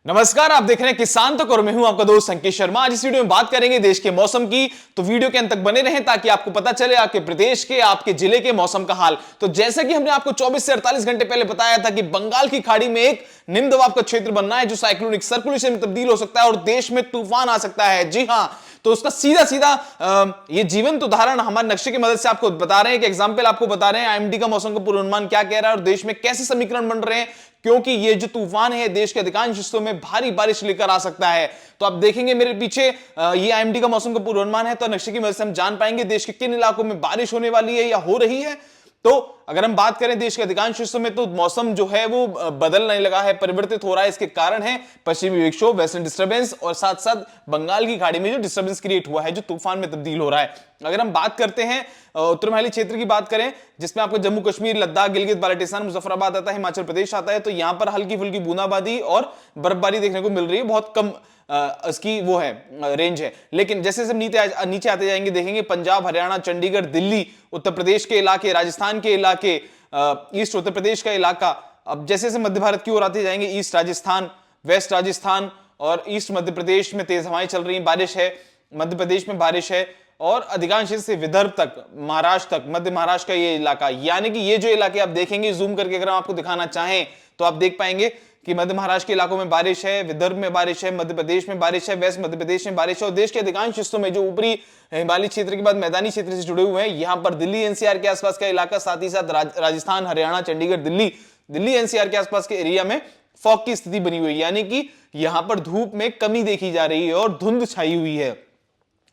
नमस्कार, आप देख रहे हैं किसान तक और मैं हूं आपका दोस्त अंकित शर्मा। आज इस वीडियो में बात करेंगे देश के मौसम की, तो वीडियो के अंत तक बने रहें ताकि आपको पता चले आपके प्रदेश के, आपके जिले के मौसम का हाल। तो जैसा कि हमने आपको 24 से 48 घंटे पहले बताया था कि बंगाल की खाड़ी में एक निम्न दबाव का क्षेत्र बनना है जो साइक्लोनिक सर्कुलेशन में तब्दील हो सकता है और देश में तूफान आ सकता है। जी हां, तो उसका सीधा सीधा ये जीवंत उदाहरण हमारे नक्शे की मदद से आपको बता रहे हैं, कि एग्जांपल आपको बता रहे हैं आईएमडी का मौसम का पूर्वानुमान क्या कह रहा है और देश में कैसे समीकरण बन रहे हैं, क्योंकि ये जो तूफान है देश के अधिकांश हिस्सों में भारी बारिश लेकर आ सकता है। तो आप देखेंगे मेरे पीछे ये आईएमडी का मौसम का पूर्वानुमान है, तो नक्शे की मदद से हम जान पाएंगे देश के किन इलाकों में बारिश होने वाली है या हो रही है। तो अगर हम बात करें देश के अधिकांश हिस्सों में, तो मौसम जो है वो बदलने लगा है, परिवर्तित हो रहा है। इसके कारण है पश्चिमी विक्षोभ, वेस्टर्न डिस्टर्बेंस और साथ साथ बंगाल की खाड़ी में जो डिस्टर्बेंस क्रिएट हुआ है, जो तूफान में तब्दील हो रहा है। अगर हम बात करते हैं उत्तर हिमालयी क्षेत्र की बात करें, जिसमें आपको जम्मू कश्मीर, लद्दाख, गिलगित बाल्टिस्तान, मुजफ्फराबाद आता है, हिमाचल प्रदेश आता है, तो यहां पर हल्की फुल्की बूंदाबांदी और बर्फबारी देखने को मिल रही है। बहुत कम इसकी वो है रेंज है, लेकिन जैसे जैसे नीचे आते जाएंगे देखेंगे पंजाब, हरियाणा, चंडीगढ़, दिल्ली, उत्तर प्रदेश के इलाके, राजस्थान के इलाके, ईस्ट उत्तर प्रदेश का इलाका, अब जैसे जैसे मध्य भारत की ओर आते जाएंगे, ईस्ट राजस्थान, वेस्ट राजस्थान और ईस्ट मध्य प्रदेश में तेज हवाएं चल रही, बारिश है, मध्य प्रदेश में बारिश है और अधिकांश से विदर्भ तक, महाराष्ट्र तक, मध्य महाराष्ट्र का ये इलाका, यानी कि ये जो इलाके आप देखेंगे, जूम करके अगर हम आपको दिखाना चाहें तो आप देख पाएंगे कि मध्य महाराष्ट्र के इलाकों में बारिश है, विदर्भ में बारिश है, मध्य प्रदेश में बारिश है, वेस्ट मध्य प्रदेश में बारिश है और देश के अधिकांश हिस्सों में जो ऊपरी हिमालयी क्षेत्र के बाद मैदानी क्षेत्र से जुड़े हुए हैं, यहां पर दिल्ली एनसीआर के आसपास का इलाका, साथ ही साथ राजस्थान, हरियाणा, चंडीगढ़, दिल्ली एनसीआर के आसपास के एरिया में फॉग की स्थिति बनी हुई है, यानी कि यहां पर धूप में कमी देखी जा रही है और धुंध छाई हुई है।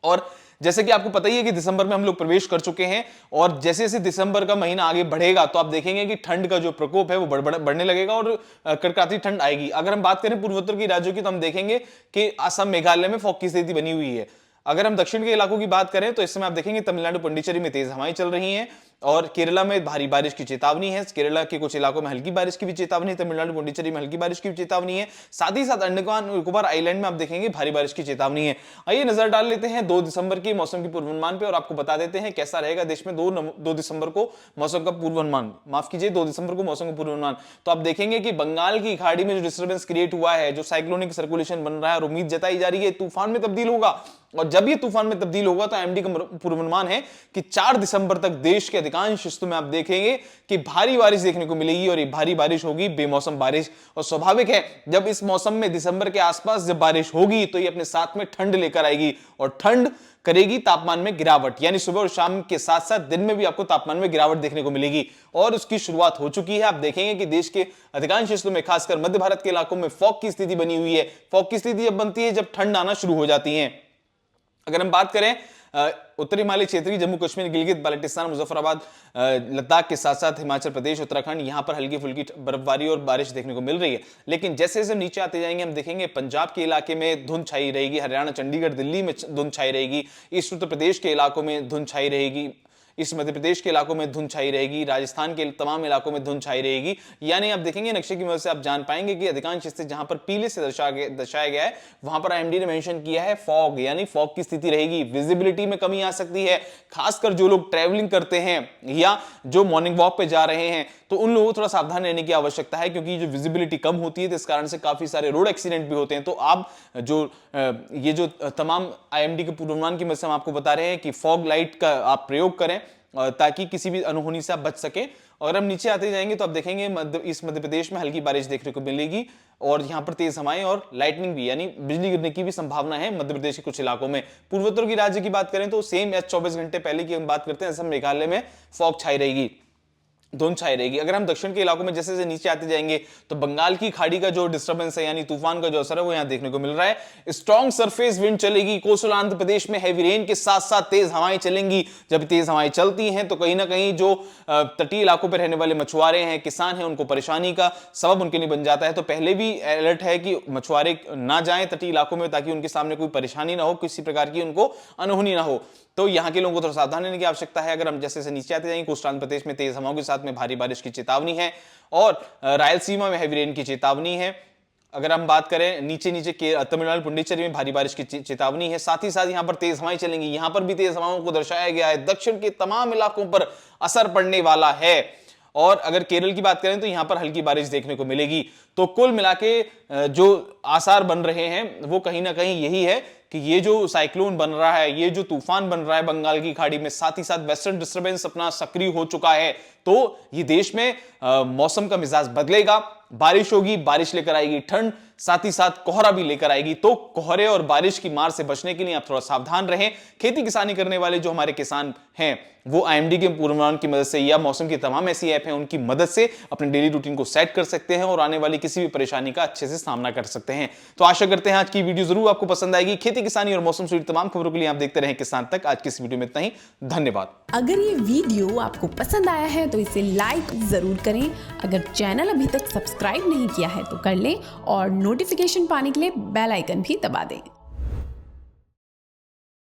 और जैसे कि आपको पता ही है कि दिसंबर में हम लोग प्रवेश कर चुके हैं और जैसे जैसे दिसंबर का महीना आगे बढ़ेगा तो आप देखेंगे कि ठंड का जो प्रकोप है वो बढ़ने लगेगा और कड़कड़ाती ठंड आएगी। अगर हम बात करें पूर्वोत्तर की राज्यों की, तो हम देखेंगे कि असम, मेघालय में फॉग की स्थिति बनी हुई है। अगर हम दक्षिण के इलाकों की बात करें तो इस समय आप देखेंगे तमिलनाडु, पुडुचेरी में तेज हवाएं चल रही हैं और केरला में भारी बारिश की चेतावनी है। केरला के कुछ इलाकों में हल्की बारिश की भी चेतावनी है, तमिलनाडु, पुडुचेरी में हल्की बारिश की भी चेतावनी है, साथ ही साथ अंडमान निकोबार आइलैंड में आप देखेंगे भारी बारिश की चेतावनी है। आइए नजर डाल लेते हैं 2 दिसंबर के मौसम के पूर्वानुमान पे और आपको बता देते हैं कैसा रहेगा देश में 2 दिसंबर को मौसम का पूर्वानुमान, माफ कीजिए 2 दिसंबर को मौसम का पूर्वानुमान। तो आप देखेंगे कि बंगाल की खाड़ी में जो डिस्टर्बेंस क्रिएट हुआ है, जो साइक्लोनिक सर्कुलेशन बन रहा है और उम्मीद जताई जा रही है तूफान में तब्दील होगा, और जब ये तूफान में तब्दील होगा तो आईएमडी का पूर्वानुमान है कि 4 दिसंबर तक देश के अधिकांश हिस्सों में आप देखेंगे कि भारी बारिश देखने को मिलेगी और ये भारी बारिश होगी बेमौसम बारिश। और स्वाभाविक है जब इस मौसम में दिसंबर के आसपास जब बारिश होगी तो ये अपने साथ में ठंड लेकर आएगी और ठंड करेगी तापमान में गिरावट, यानी सुबह और शाम के साथ साथ दिन में भी आपको तापमान में गिरावट देखने को मिलेगी और उसकी शुरुआत हो चुकी है। आप देखेंगे कि देश के अधिकांश हिस्सों में, खासकर मध्य भारत के इलाकों में फॉग की स्थिति बनी हुई है। फॉग की स्थिति जब बनती है जब ठंड आना शुरू हो जाती है। अगर हम बात करें उत्तरी हिमालय क्षेत्र की, जम्मू कश्मीर, गिलगित बाल्टिस्तान, मुजफ्फराबाद, लद्दाख के साथ साथ हिमाचल प्रदेश, उत्तराखंड, यहां पर हल्की फुल्की बर्फबारी और बारिश देखने को मिल रही है। लेकिन जैसे जैसे नीचे आते जाएंगे हम देखेंगे पंजाब के इलाके में धुंध छाई रहेगी, हरियाणा, चंडीगढ़, दिल्ली में धुंध छाई रहेगी, ईस्ट उत्तर प्रदेश के इलाकों में धुंध छाई रहेगी, इस मध्य प्रदेश के इलाकों में धुंध छाई रहेगी, राजस्थान के तमाम इलाकों में धुंध छाई रहेगी। यानी आप देखेंगे नक्शे की मदद से आप जान पाएंगे कि अधिकांश हिस्से जहां पर पीले से दर्शाया गया है वहां पर आईएमडी ने मेंशन किया है फॉग, यानी फॉग की स्थिति रहेगी। विजिबिलिटी में कमी आ सकती है, खासकर जो लोग ट्रैवलिंग करते हैं या जो मॉर्निंग वॉक पे जा रहे हैं तो उन लोगों को थोड़ा सावधान रहने की आवश्यकता है, क्योंकि जो विजिबिलिटी कम होती है तो इस कारण से काफी सारे रोड एक्सीडेंट भी होते हैं। तो आप ये जो तमाम आईएमडी के पूर्वानुमान की मदद से हम आपको बता रहे हैं कि फॉग लाइट का आप प्रयोग करें ताकि किसी भी अनहोनी से आप बच सके। और हम नीचे आते जाएंगे तो आप देखेंगे इस मध्य प्रदेश में हल्की बारिश देखने को मिलेगी और यहां पर तेज हवाएं और लाइटनिंग भी, यानी बिजली गिरने की भी संभावना है मध्य प्रदेश के कुछ इलाकों में। पूर्वोत्तर की राज्य की बात करें तो सेम 24 घंटे पहले की हम बात करते हैं, असम, मेघालय में फॉग छाई रहेगी, धुंध छाई रहेगी। अगर हम दक्षिण के इलाकों में जैसे जैसे नीचे आते जाएंगे तो बंगाल की खाड़ी का जो डिस्टर्बेंस है, यानी तूफान का जो असर है वो यहां देखने को मिल रहा है। स्ट्रॉन्ग सरफेस विंड चलेगी, कोस्टल आंध्र प्रदेश में हैवी रेन के साथ साथ तेज हवाएं चलेंगी। जब तेज हवाएं चलती हैं तो कहीं ना कहीं जो तटीय इलाकों पर रहने वाले मछुआरे हैं, किसान हैं, उनको परेशानी का सबब उनके लिए बन जाता है। तो पहले भी अलर्ट है कि मछुआरे ना जाएं तटीय इलाकों में ताकि उनके सामने कोई परेशानी ना हो, किसी प्रकार की उनको अनहोनी ना हो। तो यहां के लोगों को थोड़ा सावधान रहने की आवश्यकता है। अगर हम जैसे जैसे नीचे आते जाएंगे, कोस्टल आंध्र प्रदेश में तेज हवाओं के साथ में भारी बारिश की चेतावनी है और रायलसीमा में हैवी रेन की चेतावनी है। अगर हम बात करें नीचे तमिलनाडु, पुडुचेरी में भारी बारिश की चेतावनी है। साथ ही साथ यहां पर तेज हवाएं चलेंगी, यहां पर भी तेज हवाओं को दर्शाया गया है। दक्षिण के तमाम इलाकों पर असर पड़ने वाला है। और अगर केरल की बात करें तो यहां पर हल्की बारिश देखने को मिलेगी। तो कुल मिला के जो आसार बन रहे हैं वो कहीं ना कहीं यही है कि ये जो साइक्लोन बन रहा है, ये जो तूफान बन रहा है बंगाल की खाड़ी में, साथ ही साथ वेस्टर्न डिस्टर्बेंस अपना सक्रिय हो चुका है, तो ये देश में मौसम का मिजाज बदलेगा, बारिश होगी, बारिश लेकर आएगी ठंड, साथ ही साथ कोहरा भी लेकर आएगी। तो कोहरे और बारिश की मार से बचने के लिए आप थोड़ा सावधान रहें। खेती किसानी करने वाले जो हमारे किसान हैं वो आईएमडी के पूर्वानुमान की मदद से या मौसम की तमाम ऐसी ऐप हैं उनकी मदद से अपने डेली रूटीन को सेट कर सकते हैं और आने वाली किसी भी परेशानी का अच्छे से सामना कर सकते हैं। तो आशा करते हैं आज की वीडियो जरूर आपको पसंद आएगी। खेती किसानी और मौसम से जुड़ी तमाम खबरों के लिए आप देखते रहें किसान तक। आज की इस वीडियो में इतना ही, धन्यवाद। अगर ये वीडियो आपको पसंद आया है तो इसे लाइक जरूर करें। अगर चैनल अभी तक सब्सक्राइब नहीं किया है तो कर लें और नोटिफिकेशन पाने के लिए बेल आइकन भी दबा दें।